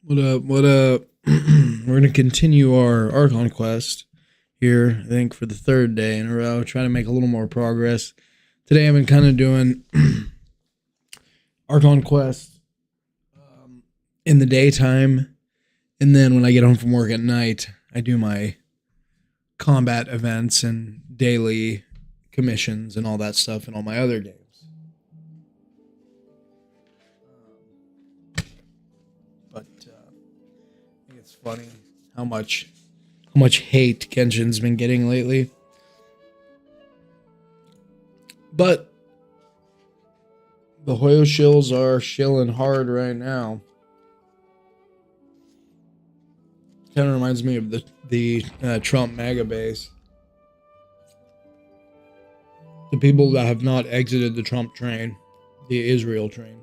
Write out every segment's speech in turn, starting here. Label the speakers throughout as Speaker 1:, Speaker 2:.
Speaker 1: What up? What up? We're gonna continue our Archon quest here. I think for the third day in a row, trying to make a little more progress. Today I've been kind of doing Archon quest in the daytime, and then when I get home from work at night, I do my combat events and daily commissions and all that stuff in all my other games. But I think it's funny how much hate Genshin's been getting lately. But the Hoyo shills are shilling hard right now. Kind of reminds me of the Trump MAGA base. The people that have not exited the Trump train, the Israel train.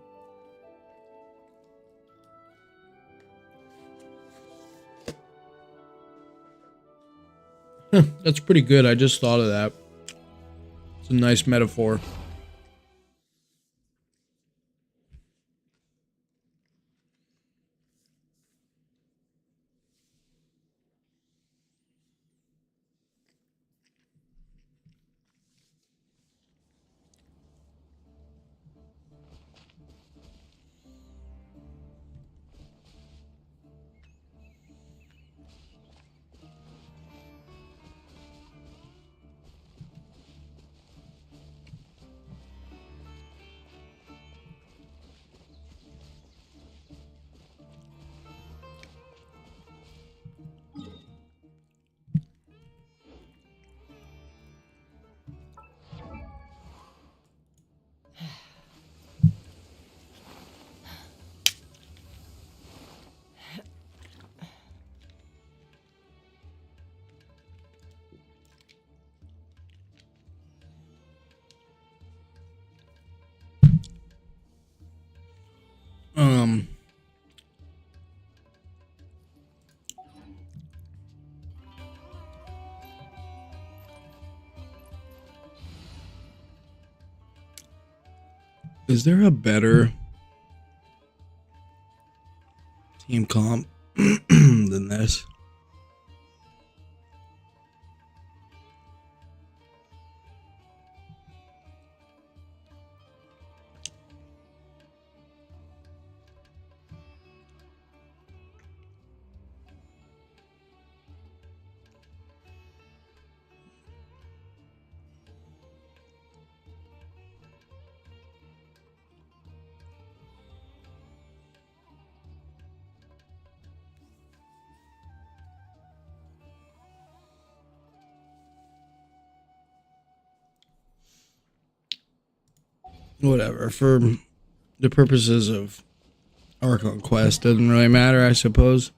Speaker 1: That's pretty good. I just thought of that. It's a nice metaphor. Is there a better team comp than this? Whatever. For the purposes of Archon quest, doesn't really matter, I suppose.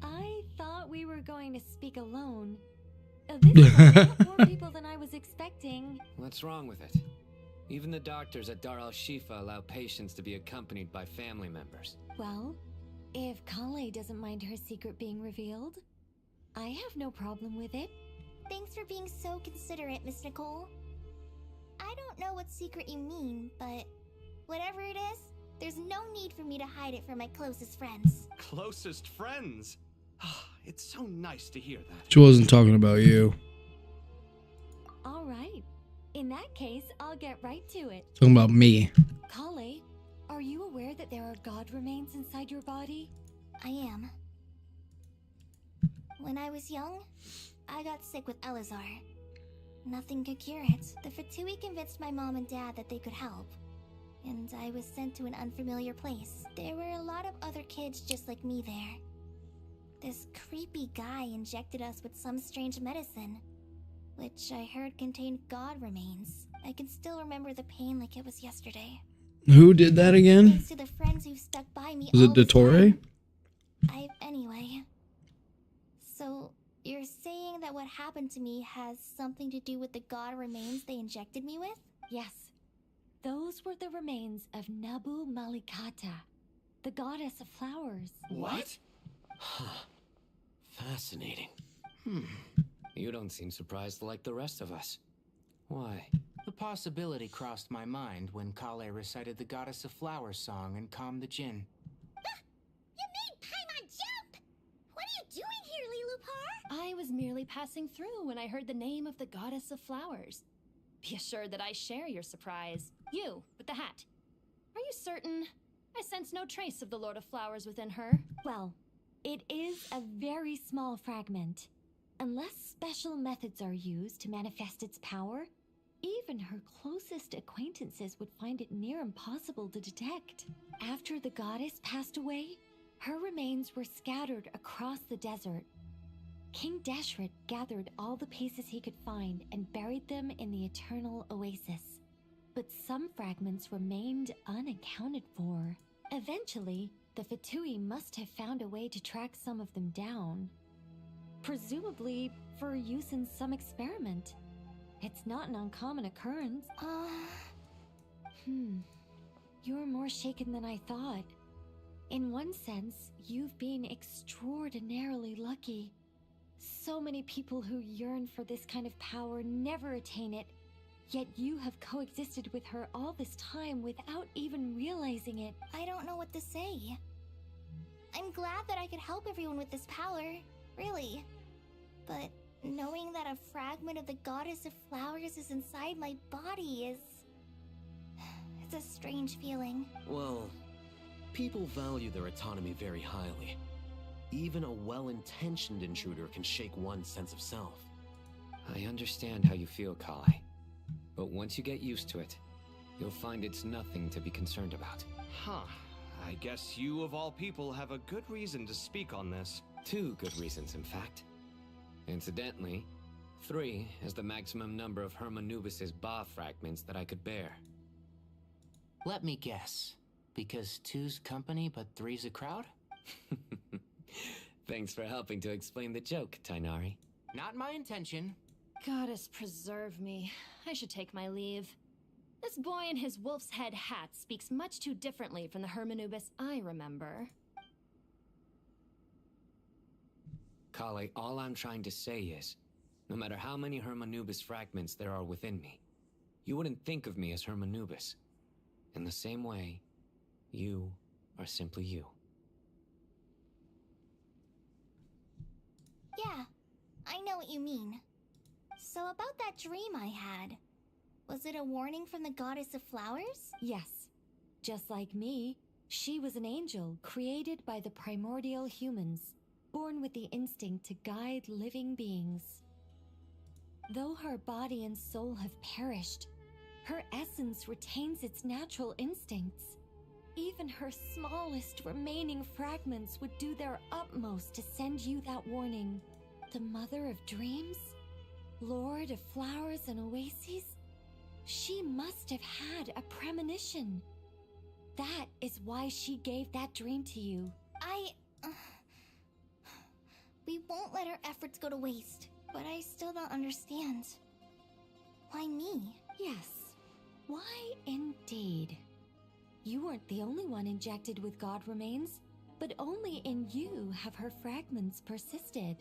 Speaker 2: I thought we were going to speak alone. This is a lot more people than I was expecting.
Speaker 3: What's wrong with it? Even the doctors at Dar al-Shifa allow patients to be accompanied by family members.
Speaker 2: Well, if Kale doesn't mind her secret being revealed, I have no problem with it.
Speaker 4: Thanks for being so considerate, Miss Nicole. I don't know what secret you mean, but whatever it is, there's no need for me to hide it from my closest friends.
Speaker 5: Closest friends? It's so nice to hear that.
Speaker 1: She wasn't talking about you.
Speaker 2: All right. In that case, I'll get right to it.
Speaker 1: Talking about me.
Speaker 2: Kale, are you aware that there are god remains inside your body?
Speaker 4: I am. When I was young, I got sick with Elazar. Nothing could cure it. The Fatui convinced my mom and dad that they could help, and I was sent to an unfamiliar place. There were a lot of other kids just like me there. This creepy guy injected us with some strange medicine, which I heard contained god remains. I can still remember the pain like it was yesterday.
Speaker 1: Who did that again?
Speaker 4: Thanks to the friends who've stuck by me.
Speaker 1: Was it Dottore?
Speaker 4: Anyway. So, you're saying that what happened to me has something to do with the god remains they injected me with?
Speaker 2: Yes, those were the remains of Nabu Malikata, the goddess of flowers.
Speaker 3: What? Huh. Fascinating. You don't seem surprised like the rest of us. Why?
Speaker 6: The possibility crossed my mind when Kale recited the Goddess of Flowers song and calmed the djinn.
Speaker 4: You made Paimon jump! What are you doing here, Lilupar?
Speaker 7: I was merely passing through when I heard the name of the Goddess of Flowers. Be assured that I share your surprise. You, with the hat. Are you certain? I sense no trace of the Lord of Flowers within her.
Speaker 2: Well, it is a very small fragment. Unless special methods are used to manifest its power, even her closest acquaintances would find it near impossible to detect. After the goddess passed away, her remains were scattered across the desert. King Deshret gathered all the pieces he could find and buried them in the Eternal Oasis. But some fragments remained unaccounted for. Eventually, the Fatui must have found a way to track some of them down. Presumably for use in some experiment. It's not an uncommon occurrence. You're more shaken than I thought. In one sense, you've been extraordinarily lucky. So many people who yearn for this kind of power never attain it, yet you have coexisted with her all this time without even realizing it.
Speaker 4: I don't know what to say. I'm glad that I could help everyone with this power, really. But knowing that a fragment of the Goddess of Flowers is inside my body is... it's a strange feeling.
Speaker 8: Well, people value their autonomy very highly. Even a well-intentioned intruder can shake one's sense of self.
Speaker 3: I understand how you feel, Kale. But once you get used to it, you'll find it's nothing to be concerned about.
Speaker 5: Huh. I guess you, of all people, have a good reason to speak on this.
Speaker 3: 2 good reasons, in fact. Incidentally, 3 is the maximum number of Hermanubis's Ba fragments that I could bear.
Speaker 6: Let me guess. Because 2's company but 3's a crowd?
Speaker 3: Thanks for helping to explain the joke, Tainari.
Speaker 6: Not my intention.
Speaker 7: Goddess preserve me. I should take my leave. This boy in his wolf's head hat speaks much too differently from the Hermanubis I remember.
Speaker 3: Kale, all I'm trying to say is, no matter how many Hermanubis fragments there are within me, you wouldn't think of me as Hermanubis. In the same way, you are simply you.
Speaker 4: Yeah, I know what you mean. So about that dream I had, was it a warning from the Goddess of Flowers?
Speaker 2: Yes. Just like me, she was an angel created by the primordial humans, born with the instinct to guide living beings. Though her body and soul have perished, her essence retains its natural instincts. Even her smallest remaining fragments would do their utmost to send you that warning. The Mother of Dreams? Lord of Flowers and Oases? She must have had a premonition. That is why she gave that dream to you.
Speaker 4: We won't let our efforts go to waste, but I still don't understand. Why me?
Speaker 2: Yes. Why indeed? You weren't the only one injected with God remains, but only in you have her fragments persisted.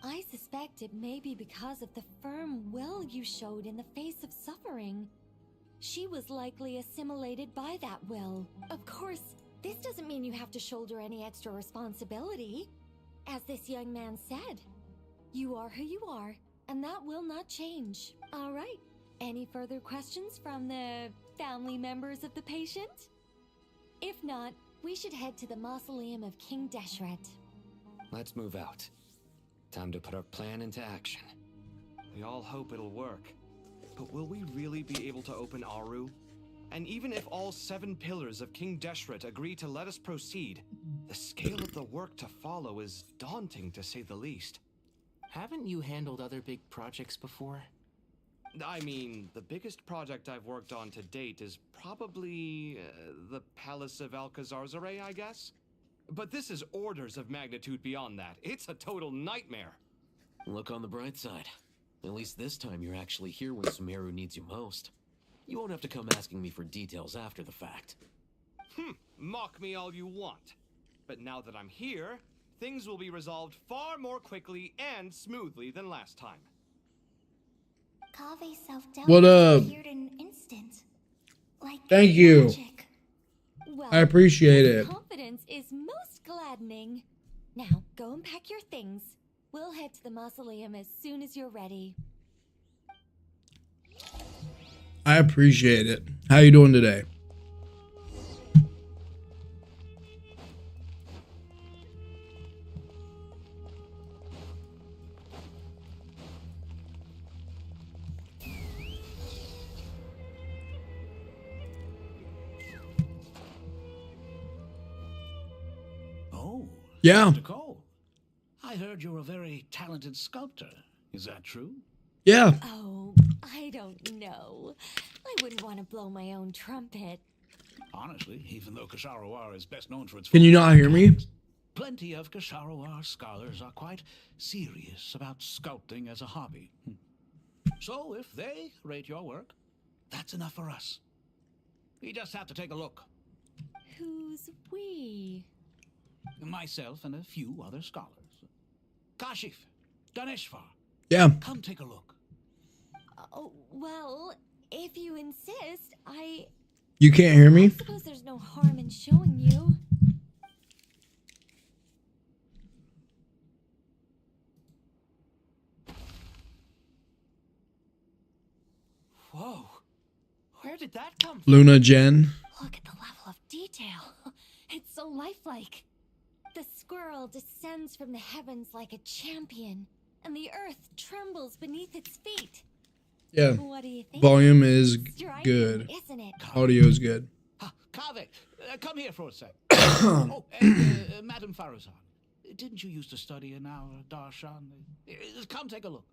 Speaker 2: I suspect it may be because of the firm will you showed in the face of suffering. She was likely assimilated by that will. Of course, this doesn't mean you have to shoulder any extra responsibility. As this young man said, you are who you are, and that will not change. All right. Any further questions from the family members of the patient? If not, we should head to the mausoleum of King Deshret.
Speaker 3: Let's move out. Time to put our plan into action.
Speaker 5: We all hope it'll work. But will we really be able to open Aru? And even if all 7 pillars of King Deshret agree to let us proceed, the scale of the work to follow is daunting to say the least.
Speaker 6: Haven't you handled other big projects before?
Speaker 5: I mean, the biggest project I've worked on to date is probably the Palace of Alcazarzaray, I guess? But this is orders of magnitude beyond that. It's a total nightmare.
Speaker 8: Look on the bright side. At least this time you're actually here when Sumeru needs you most. You won't have to come asking me for details after the fact.
Speaker 5: Mock me all you want. But now that I'm here, things will be resolved far more quickly and smoothly than last time.
Speaker 4: Kave's self-doubt
Speaker 1: What up?
Speaker 4: disappeared in an instant. Like
Speaker 1: Thank you.
Speaker 4: magic.
Speaker 2: Well,
Speaker 1: I appreciate
Speaker 2: this
Speaker 1: it.
Speaker 2: confidence is most gladdening. Now, go and pack your things. We'll head to the mausoleum as soon as you're ready.
Speaker 1: I appreciate it. How you doing today?
Speaker 9: Oh,
Speaker 1: Yeah.
Speaker 9: Mr. Cole. I heard you're a very talented sculptor. Is that true?
Speaker 1: Yeah.
Speaker 2: Oh, I don't know. I wouldn't want to blow my own trumpet.
Speaker 9: Honestly, even though Kasharawar is best known for its...
Speaker 1: Can you not hear me?
Speaker 9: Plenty of Kasharawar scholars are quite serious about sculpting as a hobby. So if they rate your work, that's enough for us. We just have to take a look.
Speaker 2: Who's we?
Speaker 9: Myself and a few other scholars. Kashif, Daneshvar,
Speaker 1: Yeah.
Speaker 9: come take a look.
Speaker 2: Oh, well, if you insist,
Speaker 1: You can't hear
Speaker 2: I
Speaker 1: me?
Speaker 2: suppose there's no harm in showing you.
Speaker 5: 'Whoa. Where did that come from?
Speaker 1: Luna Jen.
Speaker 2: Look at the level of detail. It's so lifelike. The squirrel descends from the heavens like a champion, and the earth trembles beneath its feet.
Speaker 1: Yeah.
Speaker 2: What do you think?
Speaker 1: Volume is
Speaker 2: Striking,
Speaker 1: good.
Speaker 2: isn't it?
Speaker 1: Audio is good.
Speaker 9: Kaveh, come here for a sec. Oh, and Madame Faruzan, didn't you used to study in our darshan? Come take a look.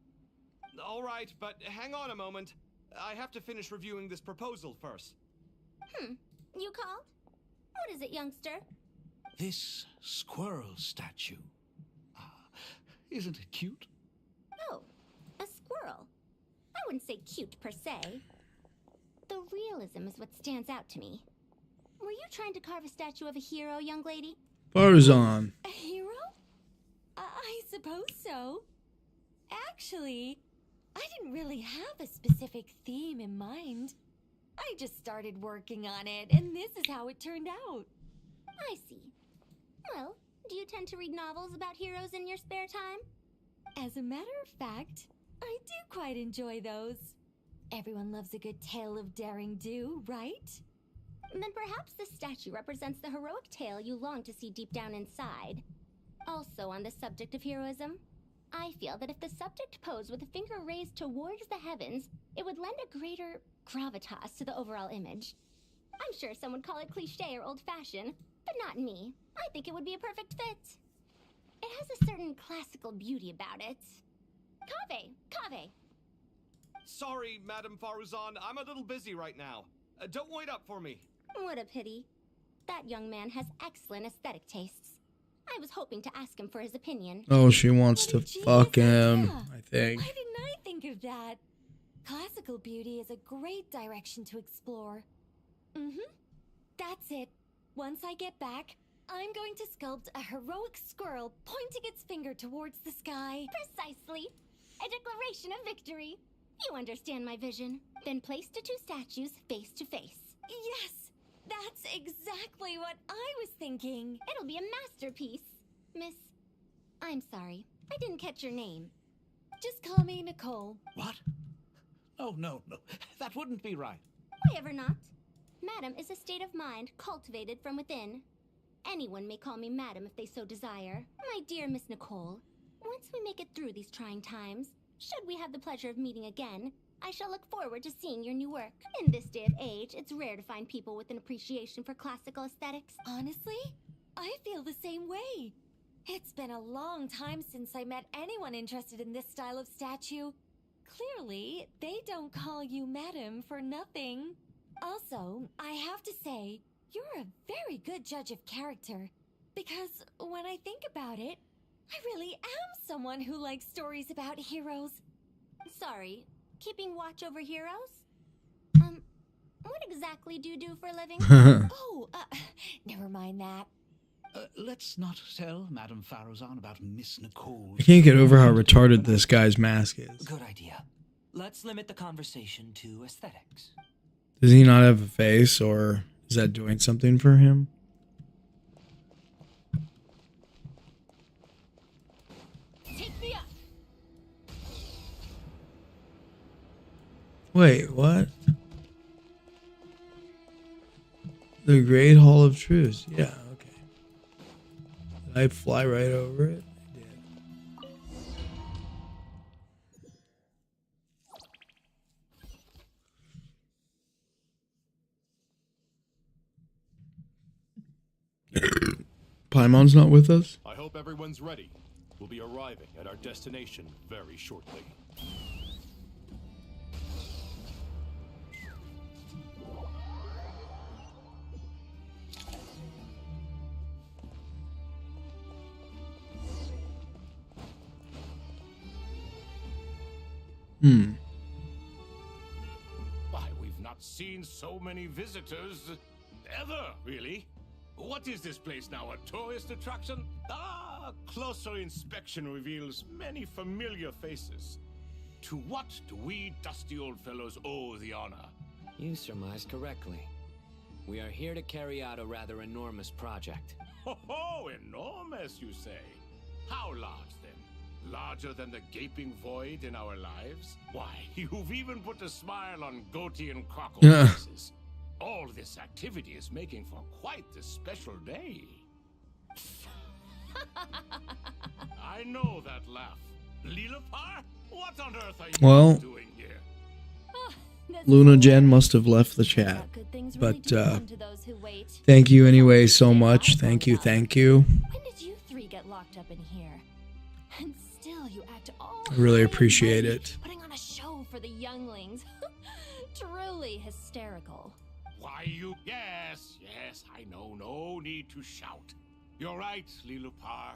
Speaker 5: All right, but hang on a moment. I have to finish reviewing this proposal first.
Speaker 4: You called? What is it, youngster?
Speaker 9: This squirrel statue. Isn't it cute?
Speaker 4: Oh, a squirrel. I wouldn't say cute per se. The realism is what stands out to me. Were you trying to carve a statue of a hero, young lady?
Speaker 1: Farzan.
Speaker 2: A hero? I suppose so. Actually, I didn't really have a specific theme in mind. I just started working on it, and this is how it turned out.
Speaker 4: I see. Well, do you tend to read novels about heroes in your spare time?
Speaker 2: As a matter of fact, I do quite enjoy those. Everyone loves a good tale of daring do, right?
Speaker 4: Then perhaps this statue represents the heroic tale you long to see deep down inside. Also on the subject of heroism, I feel that if the subject posed with a finger raised towards the heavens, it would lend a greater gravitas to the overall image. I'm sure some would call it cliché or old-fashioned, but not me. I think it would be a perfect fit. It has a certain classical beauty about it. Kaveh!
Speaker 5: Sorry, Madame Faruzan, I'm a little busy right now. Don't wait up for me.
Speaker 4: What a pity. That young man has excellent aesthetic tastes. I was hoping to ask him for his opinion.
Speaker 1: Oh, she wants
Speaker 2: What
Speaker 1: to
Speaker 2: a genius
Speaker 1: fuck him,
Speaker 2: idea.
Speaker 1: I think.
Speaker 2: Why didn't I think of that? Classical beauty is a great direction to explore. That's it. Once I get back, I'm going to sculpt a heroic squirrel pointing its finger towards the sky.
Speaker 4: Precisely. A declaration of victory. You understand my vision. Then place the two statues face to face.
Speaker 2: Yes, that's exactly what I was thinking.
Speaker 4: It'll be a masterpiece. Miss, I'm sorry. I didn't catch your name.
Speaker 2: Just call me Nicole.
Speaker 9: What? Oh, no. That wouldn't be right.
Speaker 4: Why ever not? Madam is a state of mind cultivated from within. Anyone may call me Madam if they so desire. My dear Miss Nicole, once we make it through these trying times, should we have the pleasure of meeting again, I shall look forward to seeing your new work. In this day of age, it's rare to find people with an appreciation for classical aesthetics.
Speaker 2: Honestly, I feel the same way. It's been a long time since I met anyone interested in this style of statue. Clearly, they don't call you Madam for nothing. Also, I have to say, you're a very good judge of character. Because when I think about it, I really am someone who likes stories about heroes.
Speaker 4: Sorry, keeping watch over heroes?
Speaker 2: What exactly do you do for a living? Never mind that.
Speaker 9: Let's not tell Madame Farrozan about Miss Nicole.
Speaker 1: I can't get over how retarded this guy's mask is.
Speaker 10: Good idea. Let's limit the conversation to aesthetics.
Speaker 1: Does he not have a face, or is that doing something for him?
Speaker 7: Take me up.
Speaker 1: Wait, what? The Great Hall of Truths. Yeah, okay. Did I fly right over it? I did. Paimon's not with us?
Speaker 11: I hope everyone's ready. We'll be arriving at our destination very shortly.
Speaker 12: Why, we've not seen so many visitors ever, really. What is this place now, a tourist attraction? Ah, closer inspection reveals many familiar faces. To what do we dusty old fellows owe the honor?
Speaker 3: You surmise correctly. We are here to carry out a rather enormous project.
Speaker 12: Ho, enormous, you say? How large, then? Larger than the gaping void in our lives? Why, you've even put a smile on Goatee and Croco's faces. All this activity is making for quite a special day. I know that laugh. Lilipar? What on earth are you doing here?
Speaker 1: Luna Jen must have left the chat. But thank you anyway so much. Thank you.
Speaker 7: When did you three get locked up in here? And still you act all
Speaker 1: I really
Speaker 7: high and
Speaker 1: appreciate
Speaker 7: mighty,
Speaker 1: it.
Speaker 7: putting on a show for the younglings. Truly hysterical.
Speaker 12: Why, you... Yes, I know. No need to shout. You're right, Lilipar.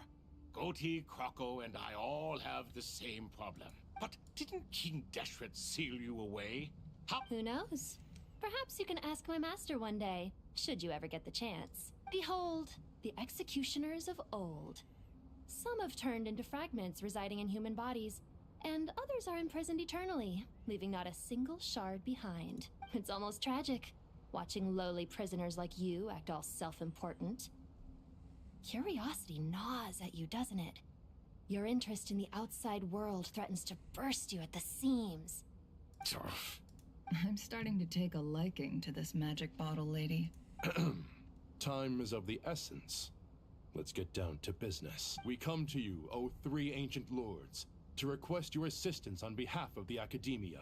Speaker 12: Goatee, Croco, and I all have the same problem. But didn't King Deshret seal you away? How...
Speaker 7: Who knows? Perhaps you can ask my master one day, should you ever get the chance. Behold, the executioners of old. Some have turned into fragments residing in human bodies, and others are imprisoned eternally, leaving not a single shard behind. It's almost tragic, watching lowly prisoners like you act all self-important. Curiosity gnaws at you, doesn't it? Your interest in the outside world threatens to burst you at the seams.
Speaker 13: I'm starting to take a liking to this magic bottle lady.
Speaker 11: Time is of the essence. Let's get down to business. We come to you, O three ancient lords, to request your assistance on behalf of the Academia.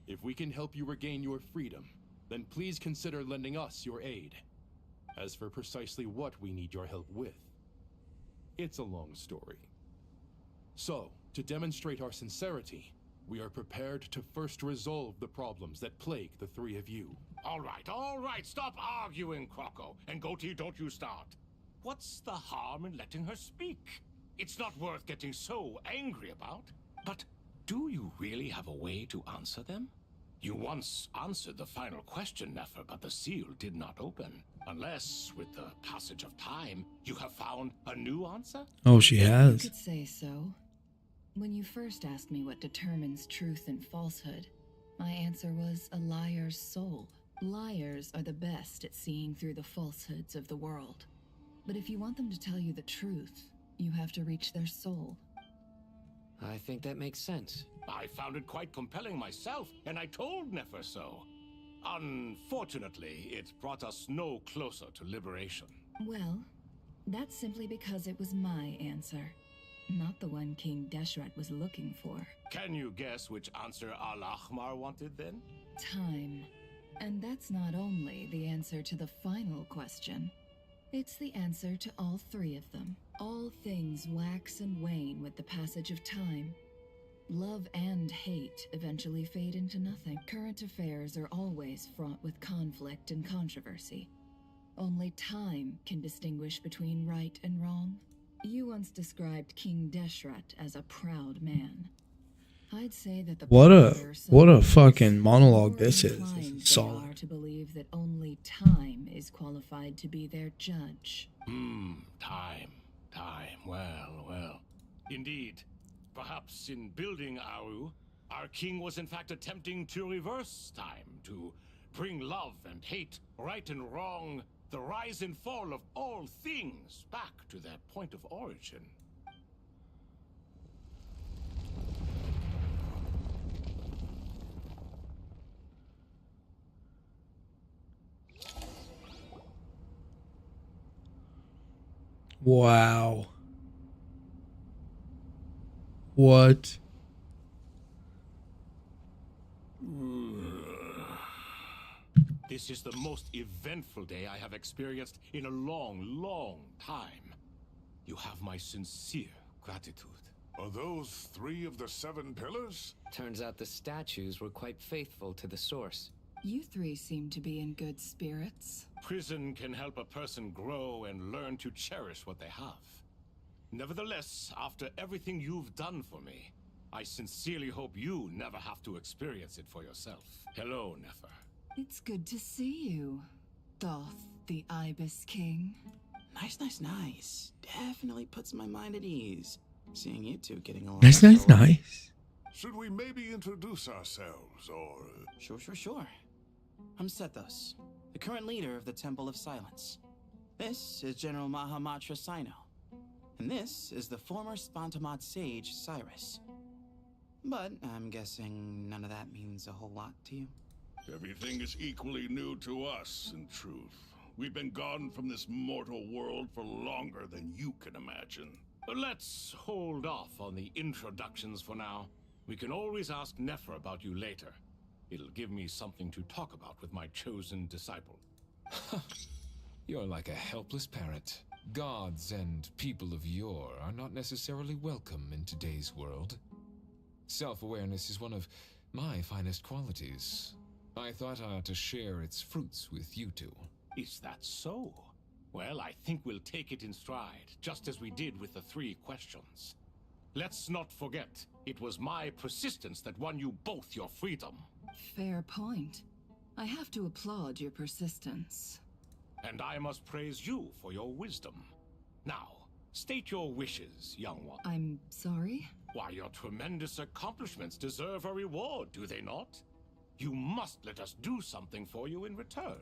Speaker 11: If we can help you regain your freedom, then please consider lending us your aid. As for precisely what we need your help with, it's a long story. So, to demonstrate our sincerity, we are prepared to first resolve the problems that plague the three of you.
Speaker 12: All right. Stop arguing, Croco. And Goatee, don't you start. What's the harm in letting her speak? It's not worth getting so angry about. But do you really have a way to answer them? You once answered the final question, Nefer, but the seal did not open. Unless, with the passage of time, you have found a new answer?
Speaker 1: Oh, she has.
Speaker 13: You could say so. When you first asked me what determines truth and falsehood, my answer was a liar's soul. Liars are the best at seeing through the falsehoods of the world. But if you want them to tell you the truth, you have to reach their soul.
Speaker 3: I think that makes sense.
Speaker 12: I found it quite compelling myself, and I told Nefer so. Unfortunately, it brought us no closer to liberation.
Speaker 13: Well, that's simply because it was my answer, not the one King Deshret was looking for.
Speaker 12: Can you guess which answer Al-Ahmar wanted then?
Speaker 13: Time. And that's not only the answer to the final question. It's the answer to all three of them. All things wax and wane with the passage of time. Love and hate eventually fade into nothing. Current affairs are always fraught with conflict and controversy. Only time can distinguish between right and wrong. You once described King Deshret as a proud man. I'd say that the
Speaker 1: What a
Speaker 13: popular
Speaker 1: fucking
Speaker 13: science
Speaker 1: monologue
Speaker 13: more
Speaker 1: this is.
Speaker 13: inclined
Speaker 1: This is
Speaker 13: they
Speaker 1: solid.
Speaker 13: are to believe that only time is qualified to be their judge.
Speaker 12: Time. Well. Indeed. Perhaps in building Aru, our king was in fact attempting to reverse time, to bring love and hate, right and wrong, the rise and fall of all things back to their point of origin.
Speaker 1: Wow. What?
Speaker 12: This is the most eventful day I have experienced in a long time. You have my sincere gratitude.
Speaker 14: Are those 3 of the 7 pillars?
Speaker 3: Turns out the statues were quite faithful to the source.
Speaker 13: You 3 seem to be in good spirits.
Speaker 12: Prison can help a person grow and learn to cherish what they have. Nevertheless, after everything you've done for me, I sincerely hope you never have to experience it for yourself. Hello, Nefer.
Speaker 13: It's good to see you, Thoth, the Ibis King.
Speaker 15: Nice. Definitely puts my mind at ease. Seeing you 2 getting along.
Speaker 1: Nice.
Speaker 14: Should we maybe introduce ourselves, or...
Speaker 15: Sure. I'm Sethos, the current leader of the Temple of Silence. This is General Mahamatra Sino. And this is the former Spantamad sage, Cyrus. But I'm guessing none of that means a whole lot to you.
Speaker 14: Everything is equally new to us, in truth. We've been gone from this mortal world for longer than you can imagine.
Speaker 12: Let's hold off on the introductions for now. We can always ask Nefer about you later. It'll give me something to talk about with my chosen disciple.
Speaker 16: You're like a helpless parrot. Gods and people of yore are not necessarily welcome in today's world. Self-awareness is one of my finest qualities. I thought I ought to share its fruits with you 2.
Speaker 12: Is that so? Well, I think we'll take it in stride, just as we did with the 3 questions. Let's not forget, it was my persistence that won you both your freedom.
Speaker 13: Fair point. I have to applaud your persistence.
Speaker 12: And I must praise you for your wisdom. Now, state your wishes, young one.
Speaker 13: I'm sorry?
Speaker 12: Why, your tremendous accomplishments deserve a reward, do they not? You must let us do something for you in return.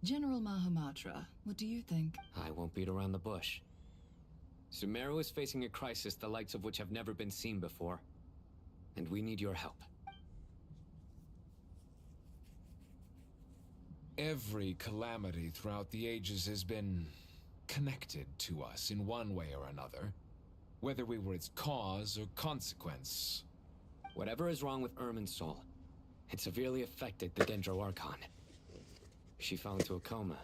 Speaker 13: General Mahamatra, what do you think?
Speaker 3: I won't beat around the bush. Sumeru is facing a crisis the likes of which have never been seen before. And we need your help.
Speaker 16: Every calamity throughout the ages has been connected to us in one way or another, whether we were its cause or consequence.
Speaker 3: Whatever is wrong with Irminsul, it severely affected the Dendro Archon. She fell into a coma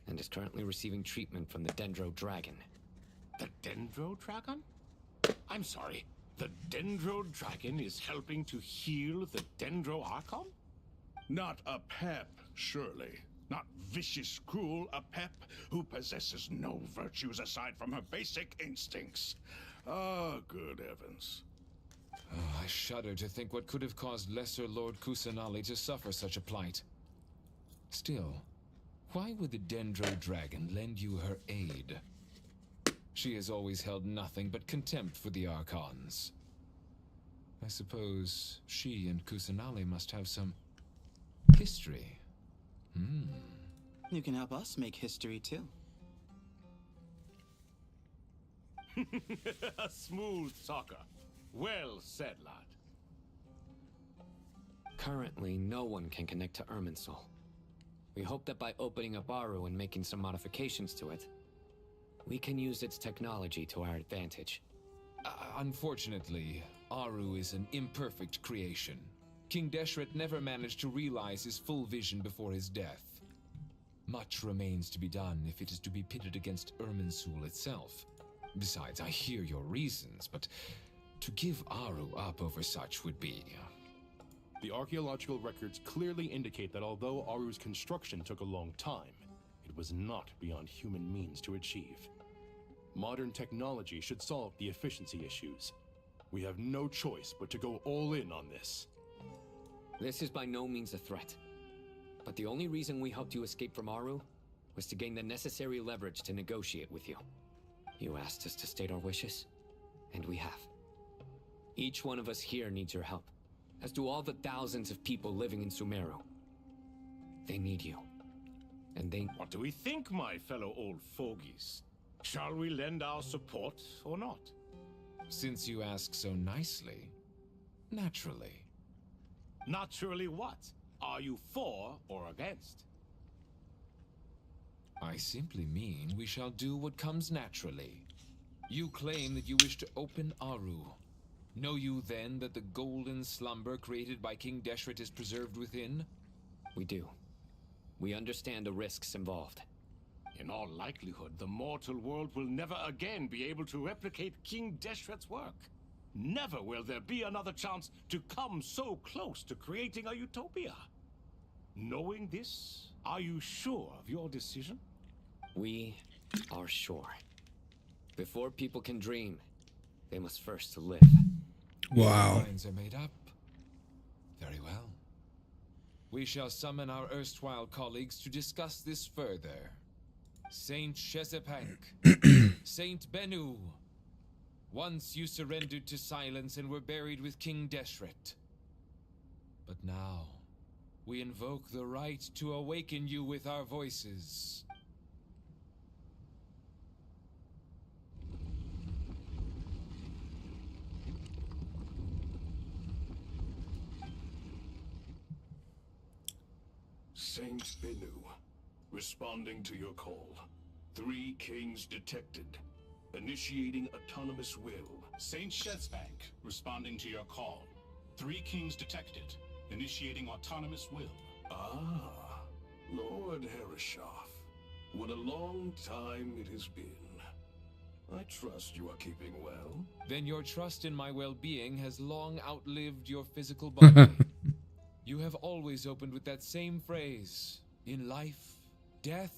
Speaker 3: and is currently receiving treatment from the Dendro Dragon.
Speaker 12: The Dendro Dragon? I'm sorry, the Dendro Dragon is helping to heal the Dendro Archon?
Speaker 14: Not a pep, surely. Not vicious, cruel, a pep who possesses no virtues aside from her basic instincts. Ah, good heavens.
Speaker 16: Oh, I shudder to think what could have caused Lesser Lord Kusanali to suffer such a plight. Still, why would the Dendro Dragon lend you her aid? She has always held nothing but contempt for the Archons. I suppose she and Kusanali must have some history.
Speaker 15: You can help us make history too.
Speaker 12: A smooth talker. Well said, lad.
Speaker 3: Currently, no one can connect to Irminsul. We hope that by opening up Aru and making some modifications to it, we can use its technology to our advantage.
Speaker 16: Unfortunately, Aru is an imperfect creation. King Deshret never managed to realize his full vision before his death. Much remains to be done if it is to be pitted against Irminsul itself. Besides, I hear your reasons, but to give Aru up over such would be...
Speaker 11: The archaeological records clearly indicate that although Aru's construction took a long time, it was not beyond human means to achieve. Modern technology should solve the efficiency issues. We have no choice but to go all in on this.
Speaker 3: This is by no means a threat. But the only reason we helped you escape from Aru was to gain the necessary leverage to negotiate with you. You asked us to state our wishes, and we have. Each one of us here needs your help, as do all the thousands of people living in Sumeru. They need you. And they...
Speaker 12: What do we think, my fellow old fogies? Shall we lend our support or not?
Speaker 16: Since you ask so nicely, naturally.
Speaker 12: Naturally what? Are you for or against?
Speaker 16: I simply mean we shall do what comes naturally. You claim that you wish to open Aru. Know you then that the golden slumber created by King Deshret is preserved within?
Speaker 3: We do. We understand the risks involved.
Speaker 12: In all likelihood, the mortal world will never again be able to replicate King Deshret's work. Never will there be another chance to come so close to creating a utopia. Knowing this, are you sure of your decision?
Speaker 3: We are sure. Before people can dream, they must first live.
Speaker 1: Wow.
Speaker 16: Your minds are made up. Very well. We shall summon our erstwhile colleagues to discuss this further. Saint Shezepank, Saint Bennu. Once you surrendered to silence and were buried with King Deshret. But now, we invoke the right to awaken you with our voices.
Speaker 14: Saint Bennu, responding to your call. 3 kings detected. Initiating autonomous will.
Speaker 9: Saint Shezbank, responding to your call. 3 kings detected. Initiating autonomous will.
Speaker 14: Ah, Lord Herreshoff. What a long time it has been. I trust you are keeping well.
Speaker 16: Then your trust in my well-being has long outlived your physical body. You have always opened with that same phrase. In life, death,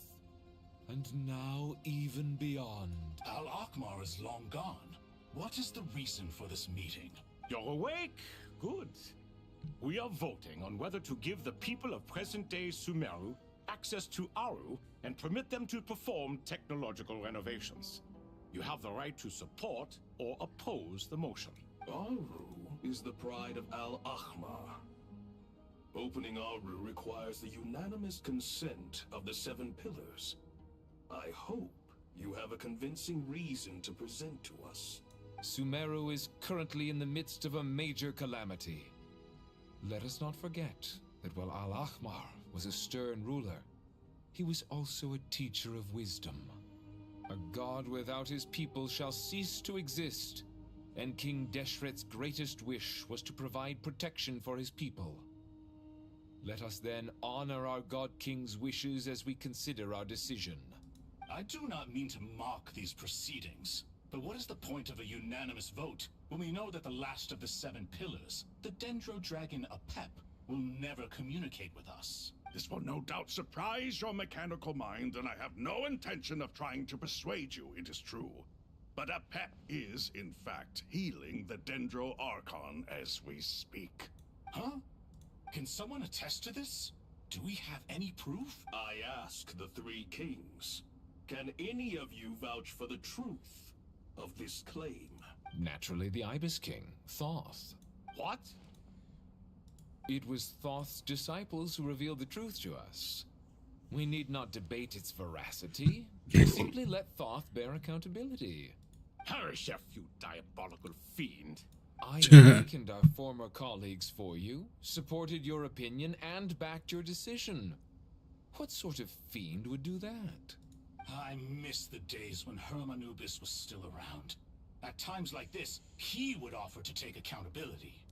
Speaker 16: and now even beyond.
Speaker 9: Al-Akmar is long gone. What is the reason for this meeting?
Speaker 12: You're awake? Good. We are voting on whether to give the people of present-day Sumeru access to Aru and permit them to perform technological renovations. You have the right to support or oppose the motion.
Speaker 14: Aru is the pride of Al-Akmar. Opening Aru requires the unanimous consent of the 7 pillars. I hope you have a convincing reason to present to us.
Speaker 16: Sumeru is currently in the midst of a major calamity. Let us not forget that while Al-Akmar was a stern ruler, he was also a teacher of wisdom. A god without his people shall cease to exist, and King Deshret's greatest wish was to provide protection for his people. Let us then honor our God King's wishes as we consider our decision.
Speaker 9: I do not mean to mock these proceedings, but what is the point of a unanimous vote when we know that the last of the 7 pillars, the Dendro Dragon Apep, will never communicate with us?
Speaker 14: This will no doubt surprise your mechanical mind, and I have no intention of trying to persuade you it is true. But Apep is, in fact, healing the Dendro Archon as we speak.
Speaker 9: Huh? Can someone attest to this? Do we have any proof?
Speaker 14: I ask the 3 kings. Can any of you vouch for the truth of this claim?
Speaker 16: Naturally, the Ibis King, Thoth.
Speaker 12: What?
Speaker 16: It was Thoth's disciples who revealed the truth to us. We need not debate its veracity. Simply let Thoth bear accountability.
Speaker 12: Harishef, you diabolical fiend.
Speaker 16: I awakened our former colleagues for you, supported your opinion, and backed your decision. What sort of fiend would do that?
Speaker 9: I miss the days when Hermanubis was still around. At times like this, he would offer to take accountability.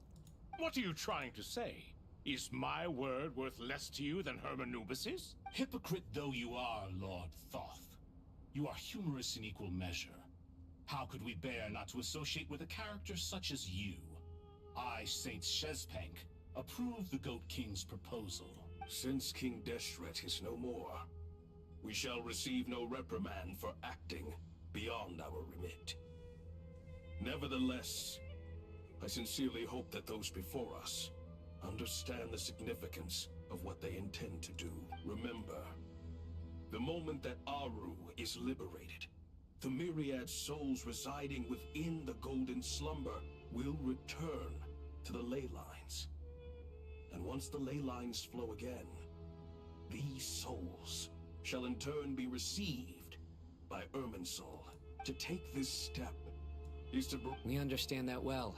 Speaker 12: What are you trying to say? Is my word worth less to you than Hermanubis's?
Speaker 9: Hypocrite though you are, Lord Thoth, you are humorous in equal measure. How could we bear not to associate with a character such as you? I, Saint Shezpank, approve the Goat King's proposal.
Speaker 14: Since King Deshret is no more, we shall receive no reprimand for acting beyond our remit. Nevertheless,
Speaker 17: I sincerely hope that those before us understand the significance of what they intend to do. Remember, the moment that Aru is liberated, the myriad souls residing within the Golden Slumber will return to the ley lines. And once the ley lines flow again, these souls shall in turn be received by Irminsul. To take this step is to...
Speaker 3: We understand that well,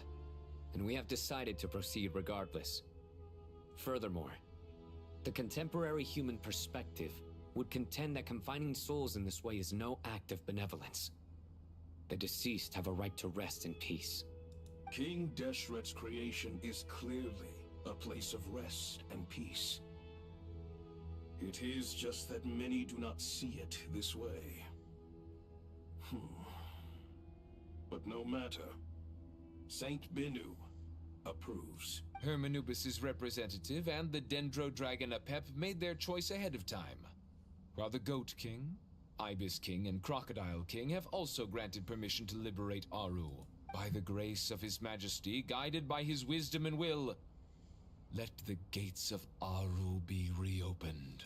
Speaker 3: and we have decided to proceed regardless. Furthermore, the contemporary human perspective would contend that confining souls in this way is no act of benevolence. The deceased have a right to rest in peace.
Speaker 17: King Deshret's creation is clearly a place of rest and peace. It is just that many do not see it this way. But no matter. Saint Binu approves.
Speaker 16: Hermanubis' representative and the Dendro Dragon Apep made their choice ahead of time, while the Goat King, Ibis King, and Crocodile King have also granted permission to liberate Aru. By the grace of His Majesty, guided by his wisdom and will, let the gates of Aru be reopened.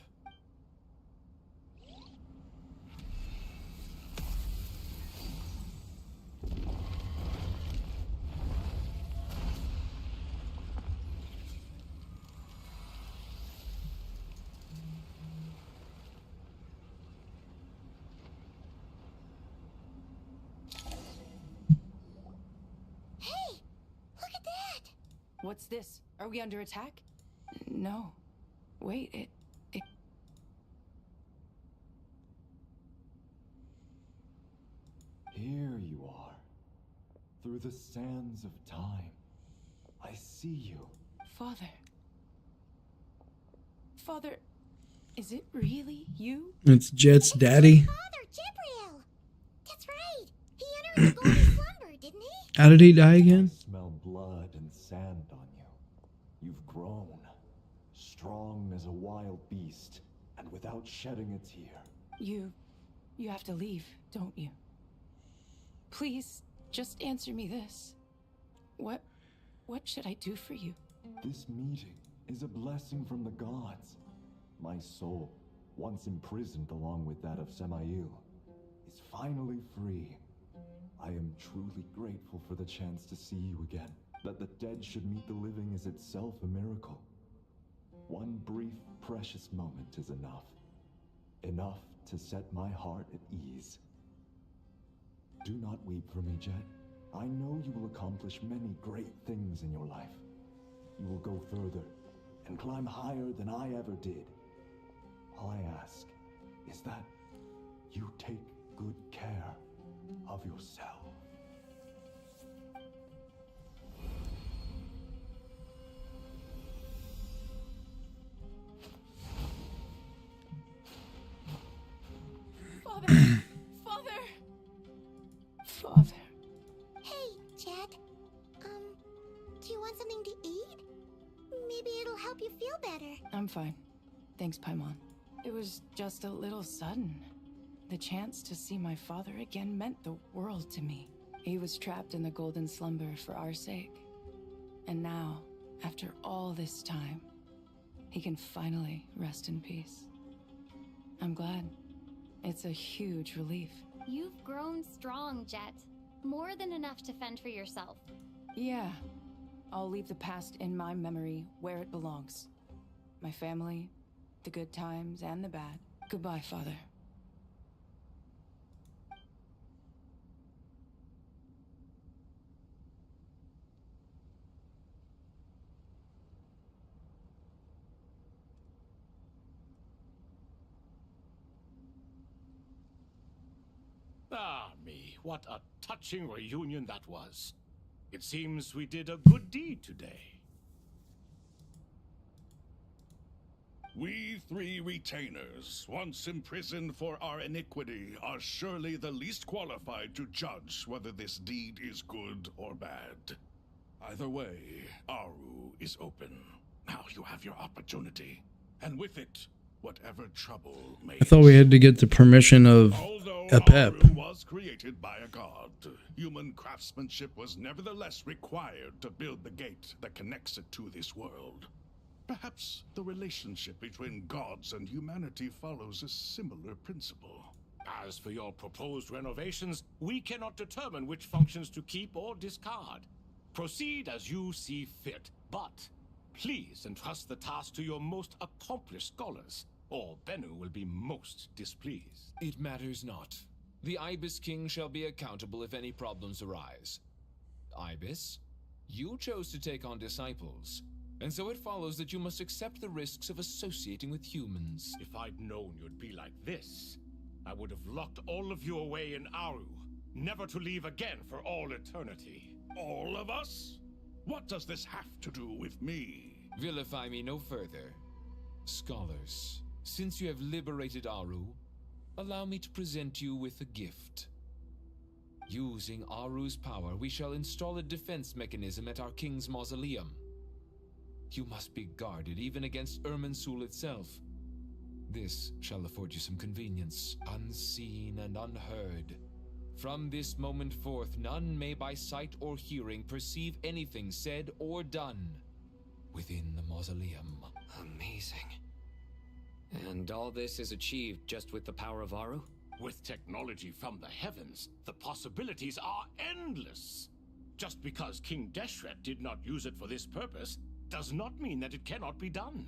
Speaker 13: What's this? Are we under attack? No. Wait, it...
Speaker 18: Here you are. Through the sands of time. I see you.
Speaker 13: Father. Father, is it really you?
Speaker 1: It's Jet's daddy.
Speaker 4: Father, Jibril! That's right. He entered the golden slumber, didn't he?
Speaker 1: How did he die again?
Speaker 18: I smell blood and sand on you. You've grown. Strong as a wild beast, and without shedding a tear.
Speaker 13: You have to leave, don't you? Please, just answer me this. What should I do for you?
Speaker 18: This meeting is a blessing from the gods. My soul, once imprisoned along with that of Semail, is finally free. I am truly grateful for the chance to see you again. That the dead should meet the living is itself a miracle. One brief, precious moment is enough. Enough to set my heart at ease. Do not weep for me, Jet. I know you will accomplish many great things in your life. You will go further and climb higher than I ever did. All I ask is that you take good care of yourself.
Speaker 13: Father.
Speaker 4: Hey, Jet. Do you want something to eat? Maybe it'll help you feel better.
Speaker 13: I'm fine. Thanks, Paimon. It was just a little sudden. The chance to see my father again meant the world to me. He was trapped in the golden slumber for our sake. And now, after all this time, he can finally rest in peace. I'm glad. It's a huge relief.
Speaker 19: You've grown strong, Jet. More than enough to fend for yourself.
Speaker 13: Yeah. I'll leave the past in my memory where it belongs. My family, the good times and the bad. Goodbye, Father.
Speaker 12: Ah, me, what a touching reunion that was. It seems we did a good deed today.
Speaker 14: We three retainers, once imprisoned for our iniquity, are surely the least qualified to judge whether this deed is good or bad. Either way, Aru is open. Now you have your opportunity. And with it, whatever trouble may.
Speaker 1: I thought we had to get the permission of a pep.
Speaker 14: Aru was created by a god, human craftsmanship was nevertheless required to build the gate that connects it to this world. Perhaps the relationship between gods and humanity follows a similar principle.
Speaker 12: As for your proposed renovations, we cannot determine which functions to keep or discard. Proceed as you see fit, but please entrust the task to your most accomplished scholars, or Bennu will be most displeased.
Speaker 16: It matters not. The Ibis King shall be accountable if any problems arise. Ibis, you chose to take on disciples, and so it follows that you must accept the risks of associating with humans.
Speaker 12: If I'd known you'd be like this, I would have locked all of you away in Aru, never to leave again for all eternity.
Speaker 14: All of us? What does this have to do with me?
Speaker 16: Vilify me no further. Scholars, since you have liberated Aru, allow me to present you with a gift. Using Aru's power, we shall install a defense mechanism at our king's mausoleum. You must be guarded even against Irminsul itself. This shall afford you some convenience, unseen and unheard. From this moment forth, none may by sight or hearing perceive anything said or done within the mausoleum.
Speaker 3: Amazing. And all this is achieved just with the power of Aru?
Speaker 12: With technology from the heavens, the possibilities are endless. Just because King Deshret did not use it for this purpose does not mean that it cannot be done.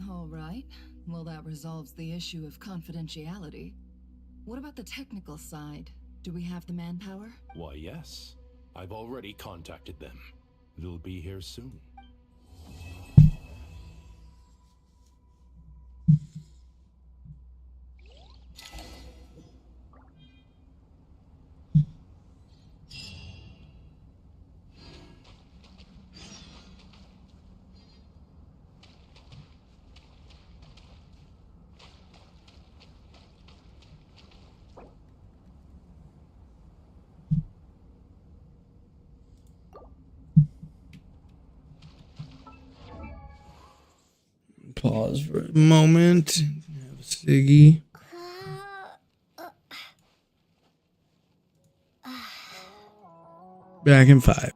Speaker 13: All right. Well, that resolves the issue of confidentiality. What about the technical side? Do we have the manpower?
Speaker 11: Why, yes. I've already contacted them. They'll be here soon.
Speaker 1: Pause for a moment. Have a ciggy. Back in 5.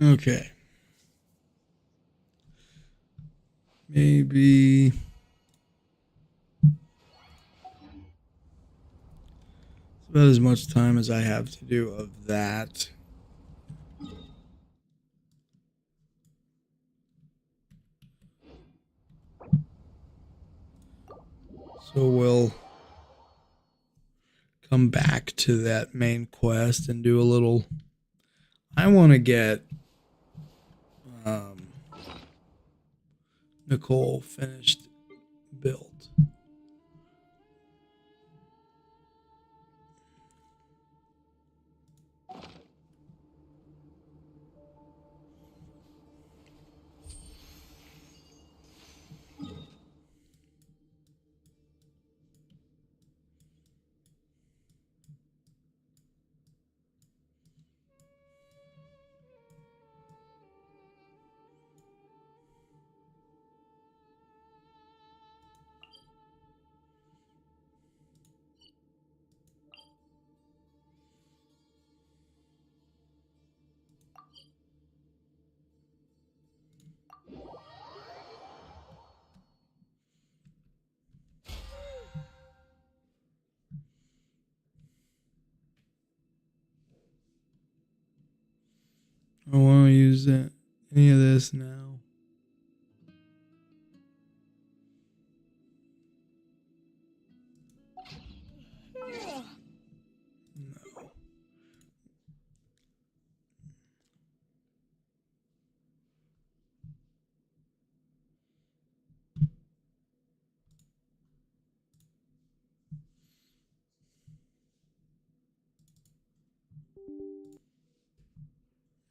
Speaker 1: Okay. Maybe. It's about as much time as I have to do of that. So we'll come back to that main quest and do a little. I want to get Nicole finished built. I don't want to use that, any of this now. No.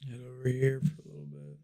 Speaker 1: Head over here for a little bit.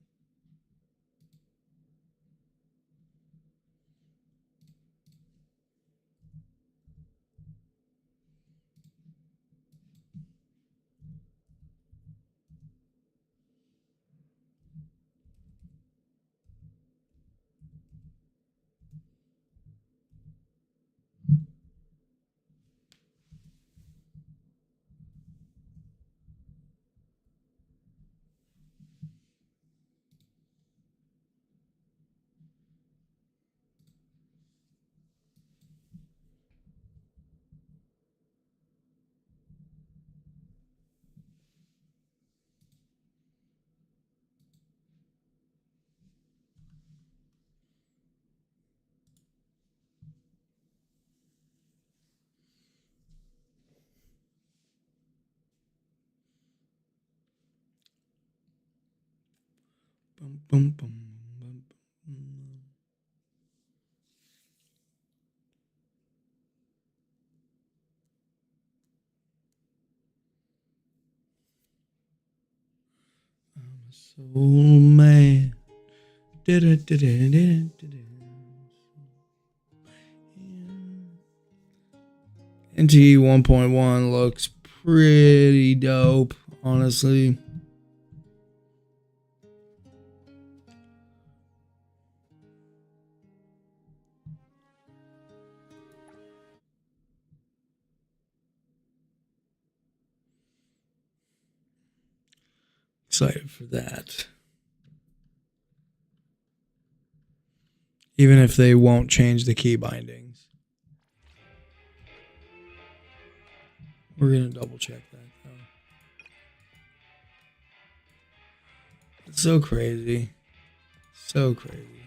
Speaker 1: Bum, bum, bum, bum, bum. I'm so mad. Nteeeeee 1.1 looks pretty dope, honestly. Excited for that. Even if they won't change the key bindings. We're going to double check that though. It's so crazy. So crazy.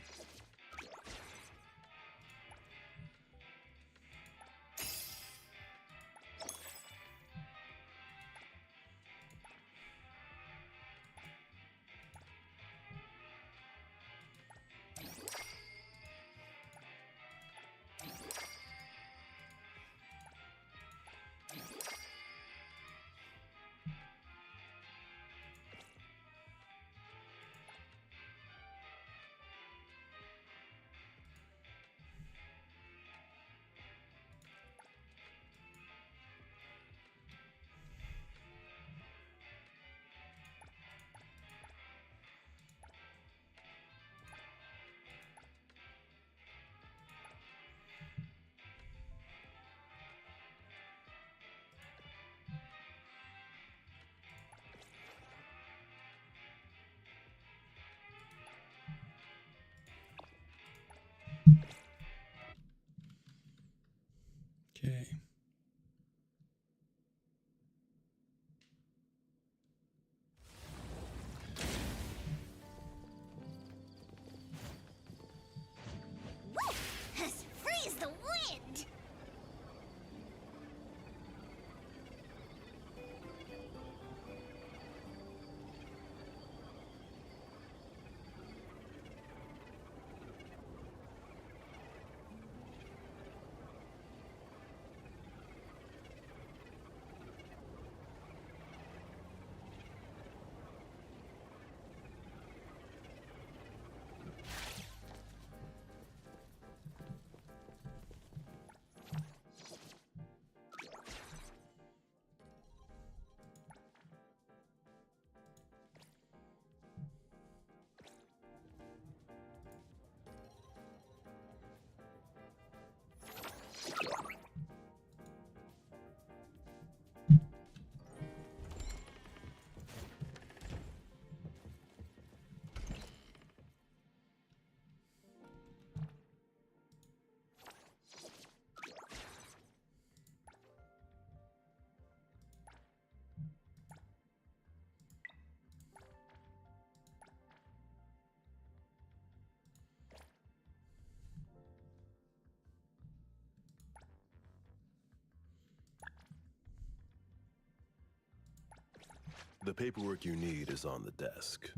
Speaker 20: The paperwork you need is on the desk.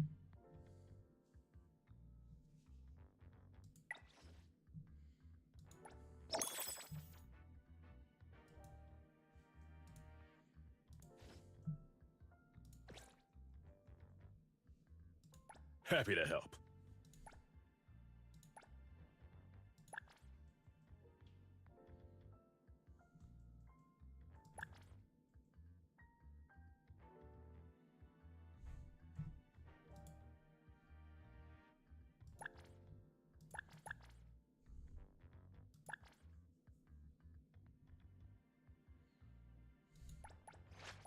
Speaker 20: Happy to help.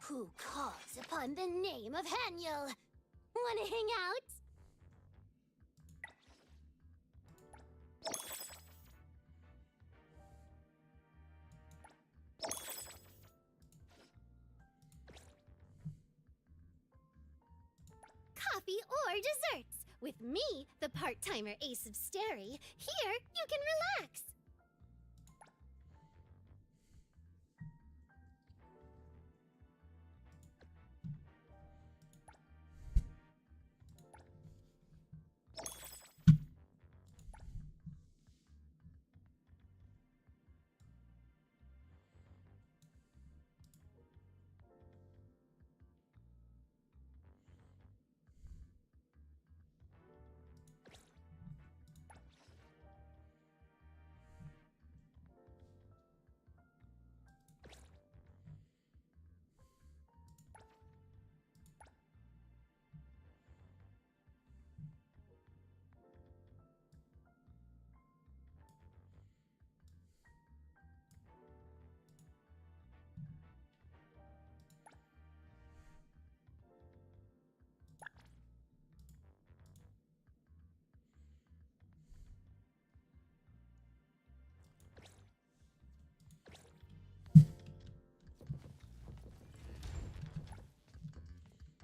Speaker 4: Who calls upon the name of Haniel? Wanna hang out? Coffee or desserts? With me, the part-timer Ace of Stary, here you can relax.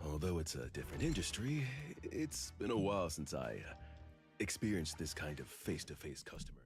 Speaker 20: Although it's a different industry, it's been a while since I experienced this kind of face-to-face customer.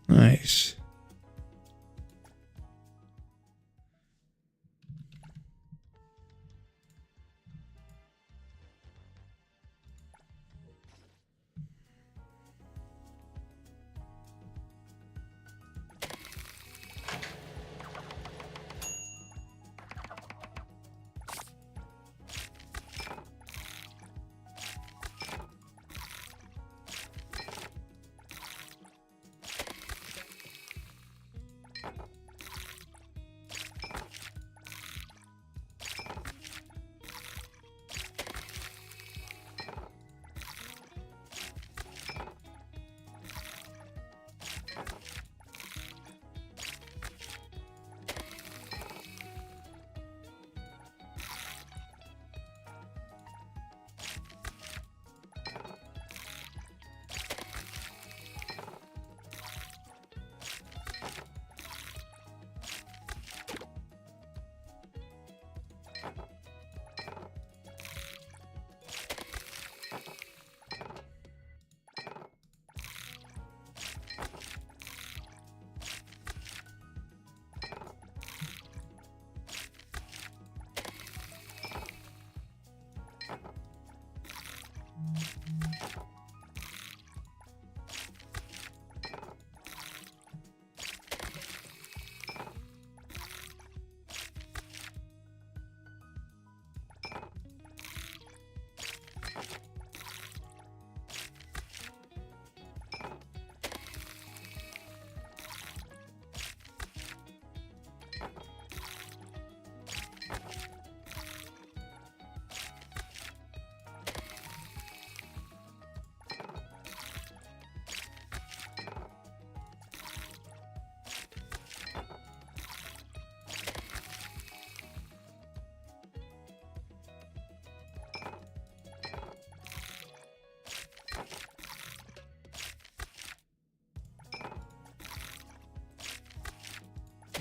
Speaker 1: Nice.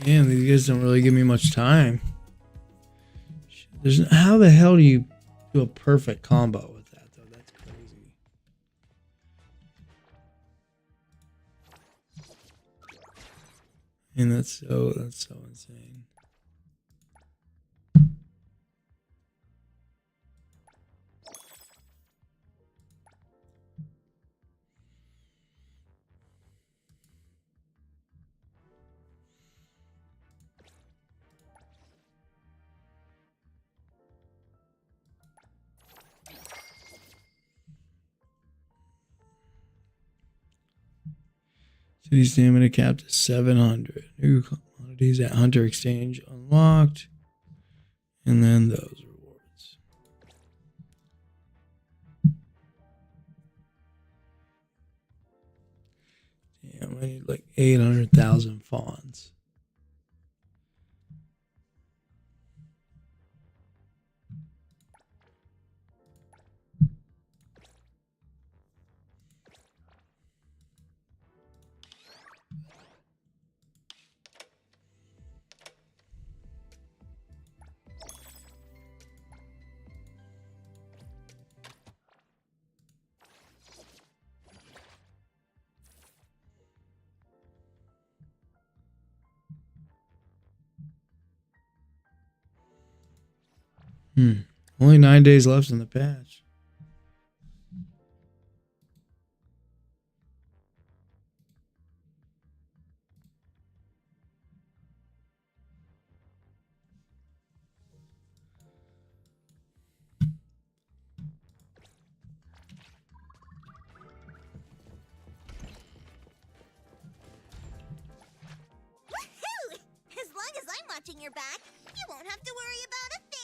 Speaker 1: Damn, these guys don't really give me much time. How the hell do you do a perfect combo with that, though? That's crazy. And that's so insane. City stamina capped to 700. New commodities at Hunter Exchange unlocked. And then those rewards. Damn, I need like 800,000 fawns. Only 9 days left in the patch.
Speaker 4: Woohoo! As long as I'm watching your back, you won't have to worry about a thing.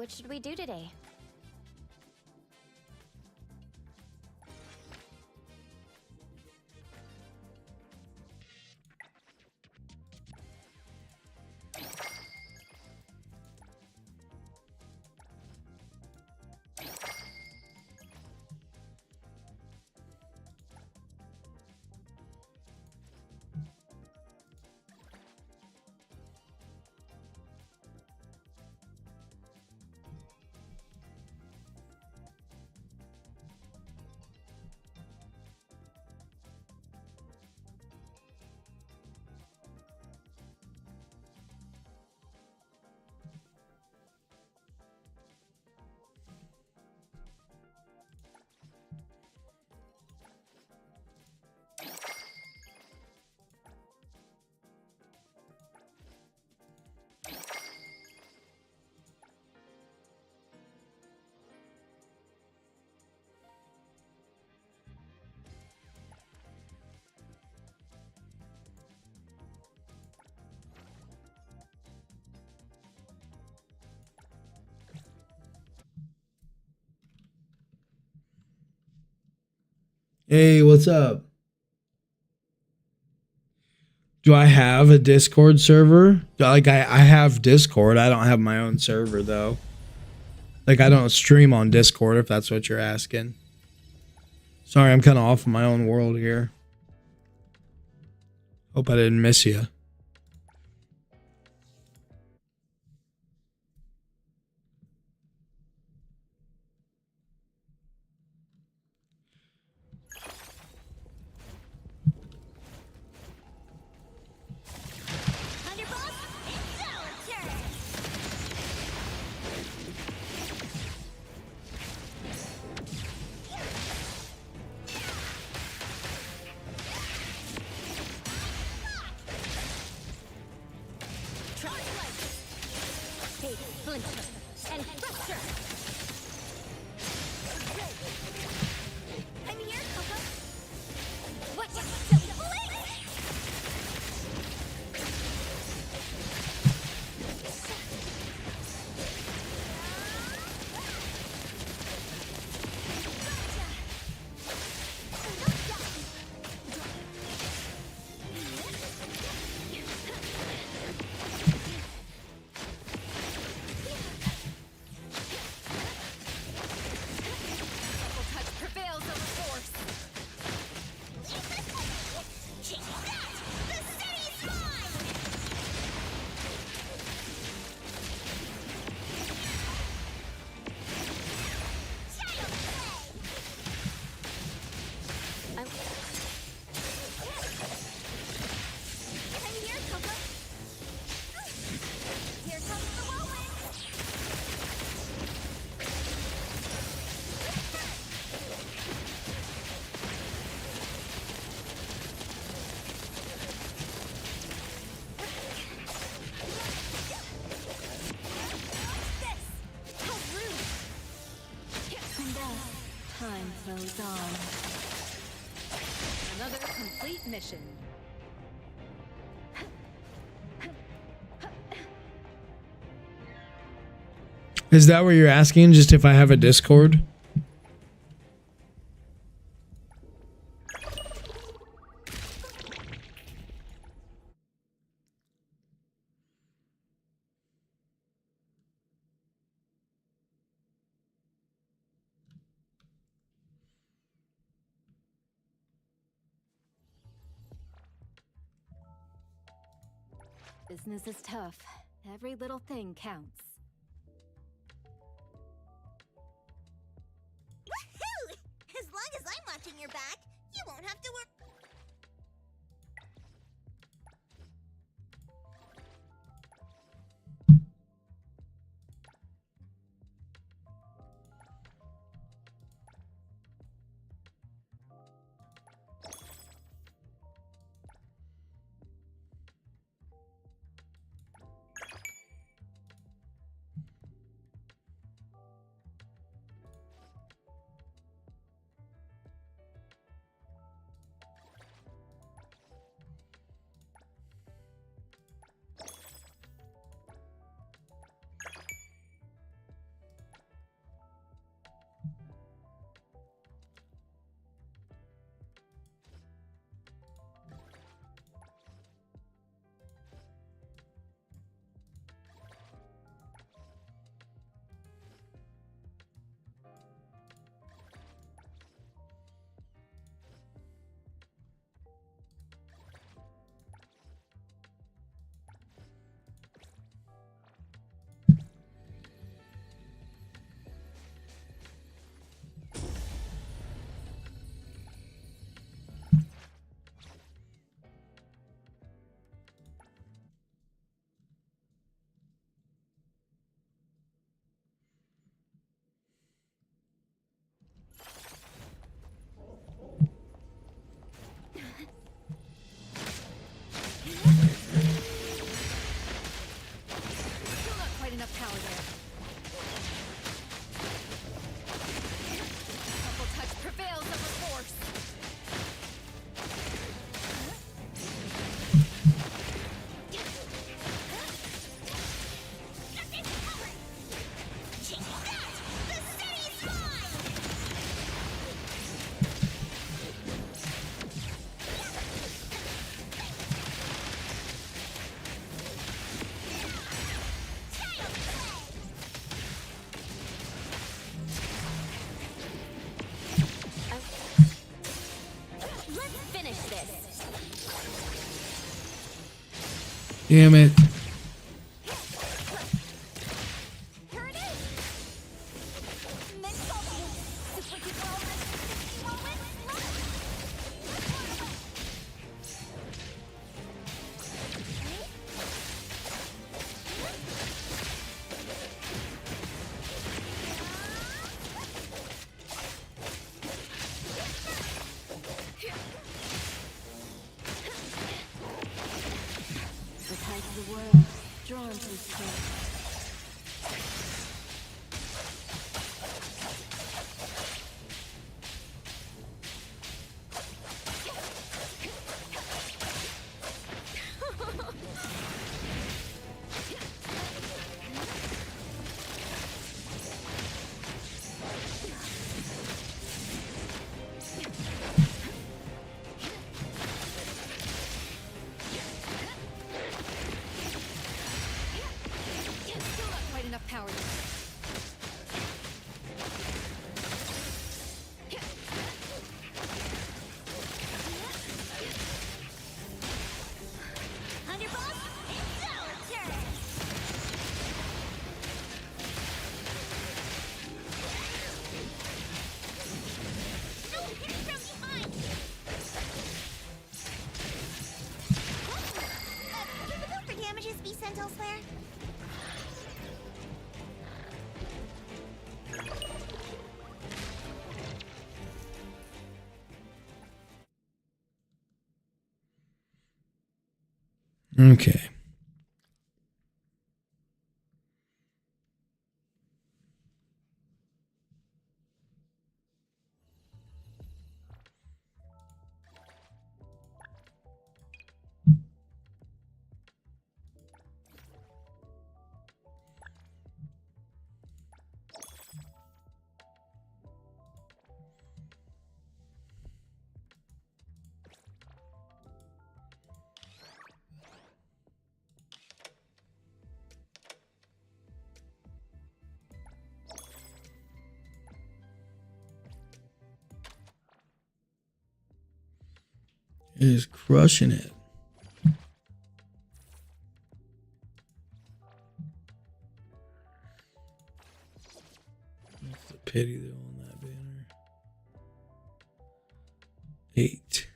Speaker 19: What should we do today?
Speaker 1: Hey, what's up? Do I have a Discord server? Like, I have Discord. I don't have my own server, though. Like, I don't stream on Discord, if that's what you're asking. Sorry, I'm kind of off in my own world here. Hope I didn't miss you.
Speaker 21: Time flows on. Another complete mission.
Speaker 1: Is that what you're asking? Just if I have a Discord?
Speaker 21: Business is tough. Every little thing counts.
Speaker 4: Woohoo! As long as I'm watching your back, you won't have to worry.
Speaker 1: Damn it.
Speaker 21: The tide of the world, drawn to its source. Still not quite enough power.
Speaker 4: Can the damages be sent elsewhere?
Speaker 1: Okay. Is crushing it. That's the pity though on that banner. 8.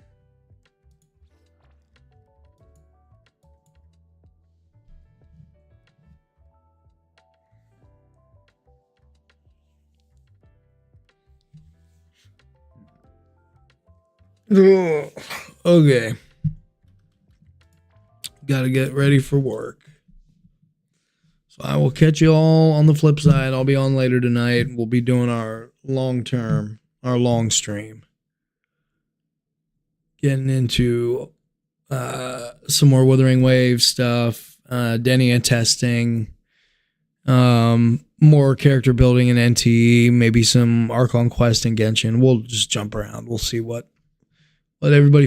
Speaker 1: Ugh. Okay. Gotta get ready for work. So I will catch you all on the flip side. I'll be on later tonight. We'll be doing our long stream. Getting into some more Withering Wave stuff, Denia testing, more character building in Nteeeee, maybe some Archon Quest and Genshin. We'll just jump around. We'll see what everybody